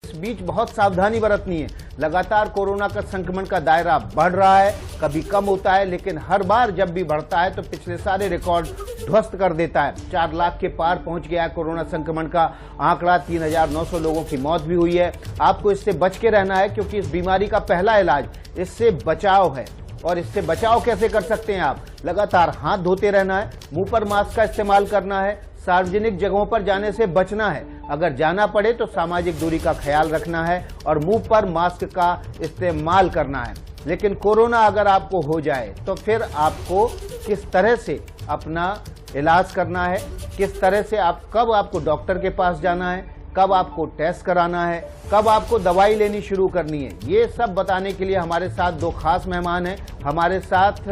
इस बीच बहुत सावधानी बरतनी है। लगातार कोरोना का संक्रमण का दायरा बढ़ रहा है, कभी कम होता है, लेकिन हर बार जब भी बढ़ता है तो पिछले सारे रिकॉर्ड ध्वस्त कर देता है। 4 लाख के पार पहुंच गया है कोरोना संक्रमण का आंकड़ा, 3,900 लोगों की मौत भी हुई है। आपको इससे बच के रहना है, क्योंकि इस बीमारी का पहला इलाज इससे बचाव है। और इससे बचाव कैसे कर सकते हैं आप? लगातार हाथ धोते रहना है, मुंह पर मास्क का इस्तेमाल करना है, सार्वजनिक जगहों पर जाने से बचना है, अगर जाना पड़े तो सामाजिक दूरी का ख्याल रखना है और मुंह पर मास्क का इस्तेमाल करना है। लेकिन कोरोना अगर आपको हो जाए तो फिर आपको किस तरह से अपना इलाज करना है, किस तरह से कब आपको डॉक्टर के पास जाना है, कब आपको टेस्ट कराना है, कब आपको दवाई लेनी शुरू करनी है, ये सब बताने के लिए हमारे साथ 2 खास मेहमान हैं। हमारे साथ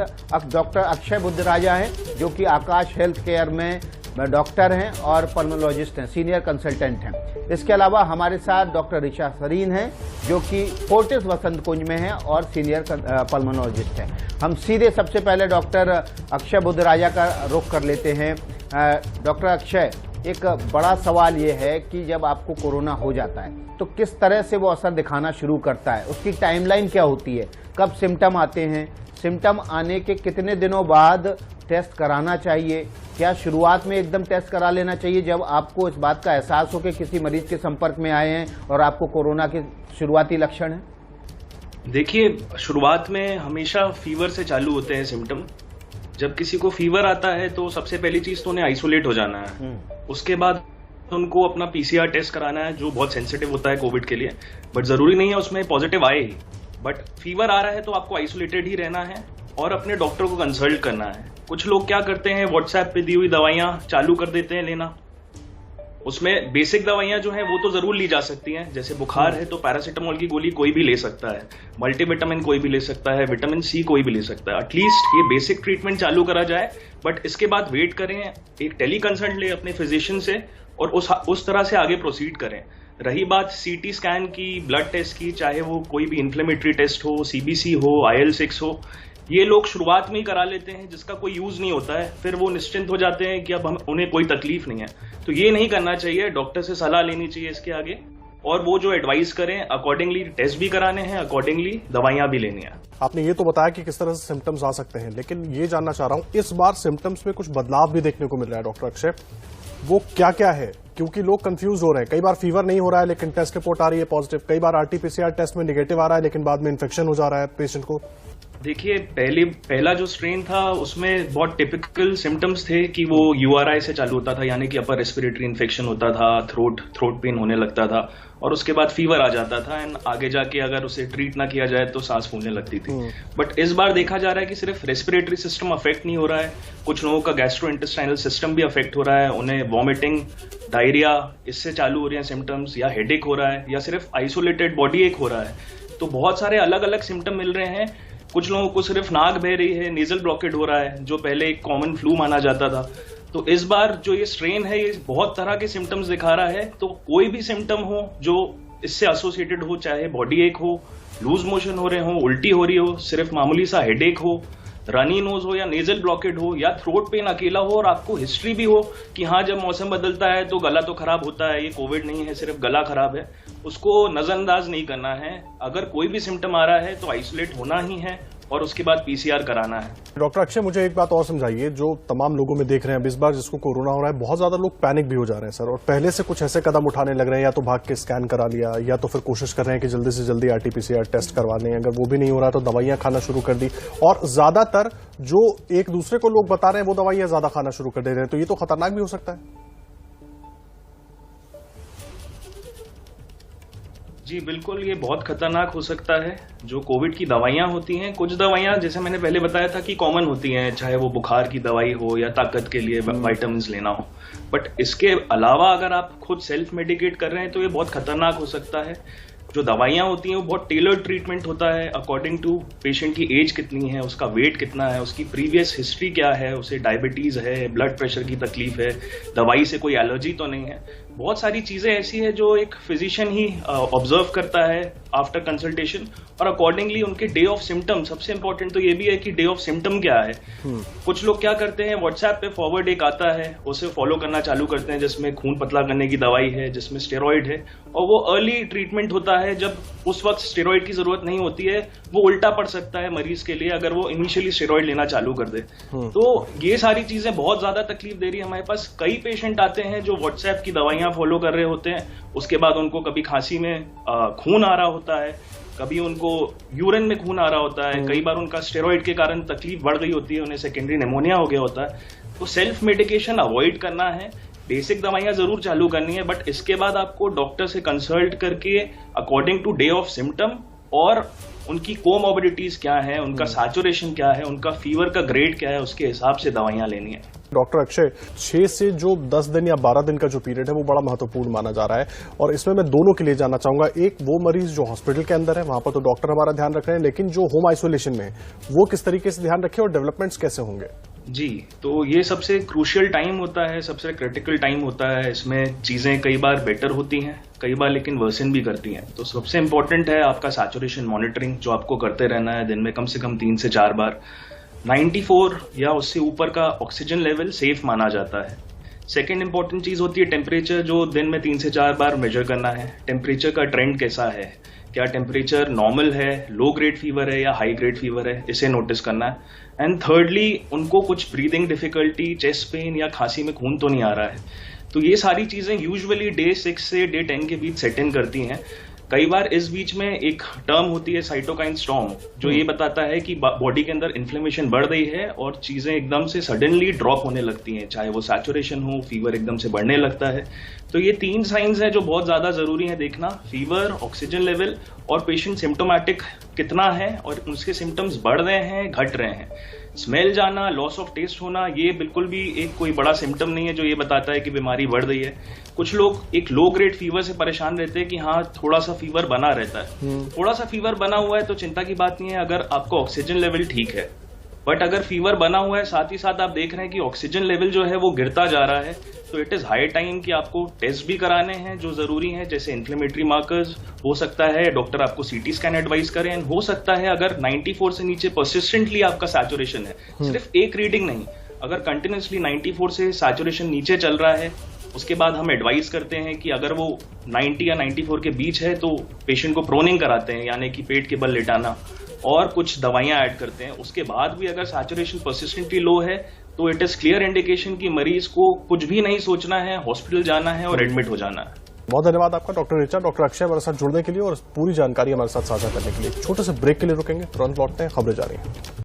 डॉक्टर अक्षय बुद्धराजा हैं, जो कि आकाश हेल्थ केयर में डॉक्टर हैं और पल्मोलॉजिस्ट हैं, सीनियर कंसल्टेंट हैं। इसके अलावा हमारे साथ डॉक्टर ऋचा सरीन हैं, जो कि फोर्टिस वसंत कुंज में हैं और सीनियर पल्मोलॉजिस्ट हैं। हम सीधे सबसे पहले डॉक्टर अक्षय बुद्धराजा का रुख कर लेते हैं। डॉक्टर अक्षय, एक बड़ा सवाल ये है कि जब आपको कोरोना हो जाता है तो किस तरह से वो असर दिखाना शुरू करता है, उसकी टाइमलाइन क्या होती है, कब सिम्टम आते हैं, सिम्टम आने के कितने दिनों बाद टेस्ट कराना चाहिए, क्या शुरुआत में एकदम टेस्ट करा लेना चाहिए जब आपको इस बात का एहसास हो कि किसी मरीज के संपर्क में आए हैं और आपको कोरोना के शुरुआती लक्षण हैं? देखिए, शुरुआत में हमेशा फीवर से चालू होते हैं सिम्टम। जब किसी को फीवर आता है तो सबसे पहली चीज तो उन्हें आइसोलेट हो जाना है। उसके बाद उनको अपना पीसीआर टेस्ट कराना है, जो बहुत सेंसिटिव होता है कोविड के लिए, बट जरूरी नहीं है उसमें पॉजिटिव आए ही। बट फीवर आ रहा है तो आपको आइसोलेटेड ही रहना है और अपने डॉक्टर को कंसल्ट करना है। कुछ लोग क्या करते हैं, व्हाट्सएप पे दी हुई दवाइयां चालू कर देते हैं लेना। उसमें बेसिक दवाइयां जो हैं वो तो जरूर ली जा सकती हैं, जैसे बुखार है तो पैरासीटामोल की गोली कोई भी ले सकता है, मल्टीविटामिन कोई भी ले सकता है, विटामिन सी कोई भी ले सकता है। एटलीस्ट ये बेसिक ट्रीटमेंट चालू करा जाए, बट इसके बाद वेट करें, एक टेली कंसल्ट ले अपने फिजिशियन से और उस तरह से आगे प्रोसीड करें। रही बात सीटी स्कैन की, ब्लड टेस्ट की, चाहे वो कोई भी इन्फ्लेमेटरी टेस्ट हो, सीबीसी हो, IL-6 हो, ये लोग शुरुआत में ही करा लेते हैं जिसका कोई यूज नहीं होता है। फिर वो निश्चिंत हो जाते हैं कि अब उन्हें कोई तकलीफ नहीं है। तो ये नहीं करना चाहिए, डॉक्टर से सलाह लेनी चाहिए इसके आगे, और वो जो एडवाइस करें अकॉर्डिंगली टेस्ट भी कराने हैं, अकॉर्डिंगली दवाइयां भी लेनी है। आपने ये तो बताया कि किस तरह से सिम्टम्स आ सकते हैं, लेकिन ये जानना चाह रहा हूं, इस बार सिम्टम्स में कुछ बदलाव भी देखने को मिल रहा है डॉक्टर अक्षय, वो क्या क्या है? क्योंकि लोग कंफ्यूज हो रहे हैं। कई बार फीवर नहीं हो रहा है लेकिन टेस्ट रिपोर्ट आ रही है पॉजिटिव, कई बार RT-PCR टेस्ट में नेगेटिव आ रहा है लेकिन बाद में इन्फेक्शन हो जा रहा है पेशेंट को। देखिए, पहला जो स्ट्रेन था उसमें बहुत टिपिकल सिम्टम्स थे कि वो URI से चालू होता था, यानी कि अपर रेस्पिरेटरी इन्फेक्शन होता था, थ्रोट पेन होने लगता था और उसके बाद फीवर आ जाता था, एंड आगे जाके अगर उसे ट्रीट ना किया जाए तो सांस फूलने लगती थी। बट इस बार देखा जा रहा है कि सिर्फ रेस्पिरेटरी सिस्टम अफेक्ट नहीं हो रहा है, कुछ लोगों का गैस्ट्रोइंटेस्टाइनल सिस्टम भी अफेक्ट हो रहा है, उन्हें वॉमिटिंग, डायरिया इससे चालू हो रही है सिम्टम्स, या हेडेक हो रहा है, या सिर्फ आइसोलेटेड बॉडी एक हो रहा है। तो बहुत सारे अलग अलग सिम्टम मिल रहे हैं। कुछ लोगों को सिर्फ नाक बह रही है, नेजल ब्लॉकेट हो रहा है, जो पहले एक कॉमन फ्लू माना जाता था। तो इस बार जो ये स्ट्रेन है ये बहुत तरह के सिम्टम्स दिखा रहा है। तो कोई भी सिम्टम हो जो इससे एसोसिएटेड हो, चाहे बॉडी एक हो, लूज मोशन हो रहे हो, उल्टी हो रही हो, सिर्फ मामूली सा हेडेक हो, रनी नोज हो, या नेजल ब्लॉकेट हो, या थ्रोट पेन अकेला हो, और आपको हिस्ट्री भी हो कि हाँ जब मौसम बदलता है तो गला तो खराब होता है, ये कोविड नहीं है, सिर्फ गला खराब है, उसको नजरअंदाज नहीं करना है। अगर कोई भी सिम्टम आ रहा है तो आइसोलेट होना ही है और उसके बाद PCR कराना है। डॉक्टर अक्षय, मुझे एक बात और समझाइए, जो तमाम लोगों में देख रहे हैं अब इस बार जिसको कोरोना हो रहा है, बहुत ज्यादा लोग पैनिक भी हो जा रहे हैं सर, और पहले से कुछ ऐसे कदम उठाने लग रहे हैं, या तो भाग के स्कैन करा लिया, या तो फिर कोशिश कर रहे हैं कि जल्दी से जल्दी RT-PCR टेस्ट करवा लें, अगर वो भी नहीं हो रहा तो दवाइयां खाना शुरू कर दी, और ज्यादातर जो एक दूसरे को लोग बता रहे हैं वो दवाइयां ज्यादा खाना शुरू कर दे रहे हैं, तो ये तो खतरनाक भी हो सकता है। जी बिल्कुल, ये बहुत खतरनाक हो सकता है। जो कोविड की दवाइयां होती हैं, कुछ दवाइयां जैसे मैंने पहले बताया था कि कॉमन होती हैं, चाहे वो बुखार की दवाई हो या ताकत के लिए विटामिन लेना हो, बट इसके अलावा अगर आप खुद सेल्फ मेडिकेट कर रहे हैं तो ये बहुत खतरनाक हो सकता है। जो दवाइयां होती हैं वो बहुत टेलर्ड ट्रीटमेंट होता है अकॉर्डिंग टू पेशेंट की एज कितनी है, उसका वेट कितना है, उसकी प्रीवियस हिस्ट्री क्या है, उसे डायबिटीज है, ब्लड प्रेशर की तकलीफ है, दवाई से कोई एलर्जी तो नहीं है। बहुत सारी चीजें ऐसी है जो एक फिजिशियन ही ऑब्जर्व करता है आफ्टर कंसल्टेशन, और अकॉर्डिंगली उनके डे ऑफ सिम्टम, सबसे इंपॉर्टेंट तो ये भी है कि डे ऑफ सिम्टम क्या है। कुछ लोग क्या करते हैं, व्हाट्सएप पे फॉरवर्ड एक आता है, उसे फॉलो करना चालू करते हैं, जिसमें खून पतला करने की दवाई है, जिसमें स्टेरॉइड है, और वो अर्ली ट्रीटमेंट होता है जब उस वक्त स्टेरॉइड की जरूरत नहीं होती है। वो उल्टा पड़ सकता है मरीज के लिए अगर वो इनिशियली स्टेरॉइड लेना चालू कर दे। तो ये सारी चीजें बहुत ज्यादा तकलीफ दे रही है। हमारे पास कई पेशेंट आते हैं जो व्हाट्सएप की दवाइयां फॉलो कर रहे होते हैं, उसके बाद उनको कभी खांसी में खून आ रहा होता है, कभी उनको यूरिन में खून आ रहा होता है, कई बार उनका स्टेरॉइड के कारण तकलीफ बढ़ गई होती है, उन्हें सेकेंडरी निमोनिया हो गया होता है। तो सेल्फ मेडिकेशन अवॉइड करना है, बेसिक दवाइयां जरूर चालू करनी है, बट इसके बाद आपको डॉक्टर से कंसल्ट करके according to day of symptom और उनकी कोमॉर्बिडिटीज क्या है, उनका सैचुरेशन क्या है, उनका फीवर का ग्रेड क्या है, उसके हिसाब से दवाइयां लेनी है। डॉक्टर अक्षय, 6 से जो 10 दिन या 12 दिन का जो पीरियड है वो बड़ा महत्वपूर्ण माना जा रहा है, और इसमें मैं दोनों के लिए जानना चाहूंगा। एक वो मरीज जो हॉस्पिटल के अंदर है, वहां पर तो डॉक्टर हमारा ध्यान रख रहे हैं, लेकिन जो होम आइसोलेशन में है वो किस तरीके से ध्यान रखे और डेवलपमेंट्स कैसे होंगे? जी, तो ये सबसे क्रूशियल टाइम होता है, सबसे क्रिटिकल टाइम होता है। इसमें चीजें कई बार बेटर होती हैं, कई बार लेकिन वर्सन भी करती हैं। तो सबसे इंपॉर्टेंट है आपका सैचुरेशन मॉनिटरिंग, जो आपको करते रहना है दिन में कम से कम 3 से 4 बार। 94 या उससे ऊपर का ऑक्सीजन लेवल सेफ माना जाता है। सेकेंड इंपॉर्टेंट चीज होती है टेम्परेचर, जो दिन में 3 से 4 बार मेजर करना है। टेम्परेचर का ट्रेंड कैसा है, क्या टेम्परेचर नॉर्मल है, लो ग्रेड फीवर है या हाई ग्रेड फीवर है, इसे नोटिस करना है। एंड थर्डली, उनको कुछ ब्रीदिंग डिफिकल्टी, चेस्ट पेन या खांसी में खून तो नहीं आ रहा है। तो ये सारी चीजें यूजुअली डे 6 से डे 10 के बीच सेट इन करती हैं। कई बार इस बीच में एक टर्म होती है साइटोकाइन स्टॉर्म, जो ये बताता है कि बॉडी के अंदर इन्फ्लेमेशन बढ़ रही है और चीजें एकदम से सडनली ड्रॉप होने लगती हैं, चाहे वो सैचुरेशन हो, फीवर एकदम से बढ़ने लगता है। तो ये 3 साइंस है जो बहुत ज्यादा जरूरी है देखना, फीवर, ऑक्सीजन लेवल और पेशेंट सिम्टोमैटिक कितना है और उसके सिम्टम्स बढ़ रहे हैं, घट रहे हैं। स्मेल जाना, लॉस ऑफ टेस्ट होना, ये बिल्कुल भी एक कोई बड़ा सिम्टम नहीं है जो ये बताता है कि बीमारी बढ़ रही है। कुछ लोग एक लो ग्रेड फीवर से परेशान रहते हैं कि हाँ थोड़ा सा फीवर बना रहता है, थोड़ा सा फीवर बना हुआ है तो चिंता की बात नहीं है अगर आपका ऑक्सीजन लेवल ठीक है। बट अगर फीवर बना हुआ है, साथ ही साथ आप देख रहे हैं कि ऑक्सीजन लेवल जो है वो गिरता जा रहा है, तो इट इज हाई टाइम कि आपको टेस्ट भी कराने हैं जो जरूरी है, जैसे इन्फ्लेमेटरी मार्कर्स। हो सकता है डॉक्टर आपको सीटी स्कैन एडवाइस करें, हो सकता है अगर 94 से नीचे परसिस्टेंटली आपका सैचुरेशन है, सिर्फ एक रीडिंग नहीं, अगर कंटिन्यूसली 94 से सैचुरेशन नीचे चल रहा है, उसके बाद हम एडवाइस करते हैं कि अगर वो 90 या 94 के बीच है तो पेशेंट को प्रोनिंग कराते हैं, यानी कि पेट के बल लेटाना, और कुछ दवाइयां ऐड करते हैं। उसके बाद भी अगर सैचुरेशन परसिस्टेंटली लो है तो इट इज क्लियर इंडिकेशन कि मरीज को कुछ भी नहीं सोचना है, हॉस्पिटल जाना है और एडमिट हो जाना है। बहुत धन्यवाद आपका डॉक्टर ऋचा, डॉक्टर अक्षय हमारे साथ जुड़ने के लिए और पूरी जानकारी हमारे साथ साझा करने के लिए। छोटे से ब्रेक के लिए रुकेंगे, तुरंत लौटते हैं, खबरें जारी हैं।